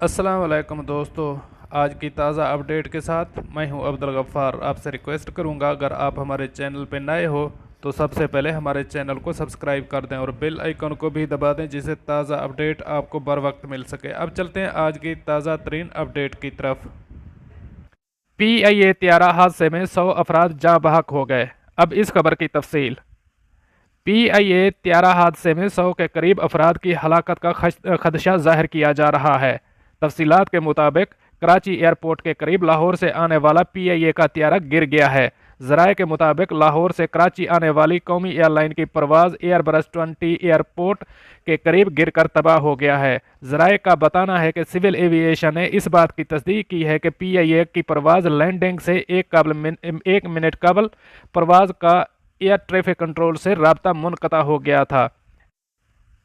अस्सलाम वालेकुम दोस्तों। आज की ताज़ा अपडेट के साथ मैं हूं अब्दुल गफ्फार। आपसे रिक्वेस्ट करूंगा, अगर आप हमारे चैनल पर नए हो तो सबसे पहले हमारे चैनल को सब्सक्राइब कर दें और बेल आइकन को भी दबा दें, जिससे ताज़ा अपडेट आपको बर वक्त मिल सके। अब चलते हैं आज की ताज़ा तरीन अपडेट की तरफ। PIA त्यारा हादसे में 100 अफराद जाँ बहक हो गए। अब इस खबर की तफसील। PIA त्यारा हादसे में 100 के करीब अफराद की हलाकत का खदशा जाहिर किया जा रहा है। तफसीलात के मुताबिक कराची एयरपोर्ट के करीब लाहौर से आने वाला PIA का त्यारा गिर गया है। ज़राए के मुताबिक लाहौर से कराची आने वाली कौमी एयरलाइन की परवाज़ एयरबस 20 एयरपोर्ट के करीब गिरकर तबाह हो गया है। ज़राए का बताना है कि सिविल एविएशन ने इस बात की तस्दीक की है कि PIA की परवाज़ लैंडिंग से एक मिनट कबल परवाज़ का एयर ट्रैफिक कंट्रोल से राब्ता मुनक़ता हो गया था।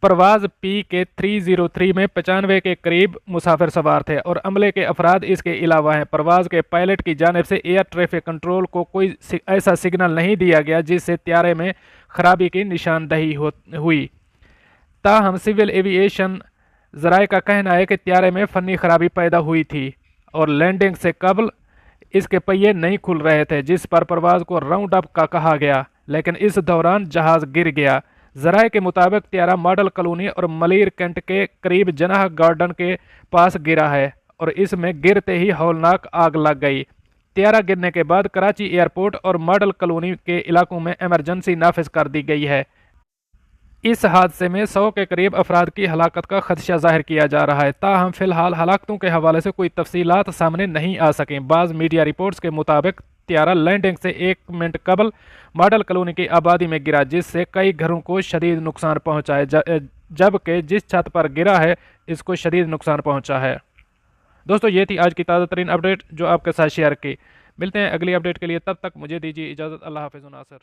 परवाज़ PK-303 में 95 के करीब मुसाफिर सवार थे और अमले के अफराद इसके अलावा हैं। परवाज़ के पायलट की जानिब से एयर ट्रैफिक कंट्रोल को कोई ऐसा सिग्नल नहीं दिया गया जिससे त्यारे में खराबी की निशानदही हुई। ताहम सिविल एविएशन ज़राए का कहना है कि त्यारे में फ़नी खराबी पैदा हुई थी और लैंडिंग से कबल इसके पहिए नहीं खुल रहे थे, जिस पर परवाज़ को राउंड अप का कहा गया, लेकिन इस दौरान जहाज़ गिर गया। ज़राए के मुताबिक त्यारा मॉडल कॉलोनी और मलिर कैंट के करीब जनाह गार्डन के पास गिरा है और इसमें गिरते ही हौलनाक आग लग गई। त्यारा गिरने के बाद कराची एयरपोर्ट और मॉडल कॉलोनी के इलाकों में इमरजेंसी नाफिज कर दी गई है। इस हादसे में 100 के करीब अफराद की हलाकत का खदशा जाहिर किया जा रहा है। ताहम फिलहाल हलाकतों के हवाले से कोई तफसीलात सामने नहीं आ सकें। बाज़ मीडिया रिपोर्ट्स के मुताबिक त्यारा लैंडिंग से एक मिनट कबल मॉडल कॉलोनी की आबादी में गिरा, जिससे कई घरों को शदीद नुकसान पहुंचा है, जबकि जिस छत पर गिरा है इसको शदीद नुकसान पहुंचा है। दोस्तों, ये थी आज की ताज़ा तरीन अपडेट जो आपके साथ शेयर की। मिलते हैं अगली अपडेट के लिए, तब तक मुझे दीजिए इजाज़त। अल्लाह हाफ़िज़ नासिर।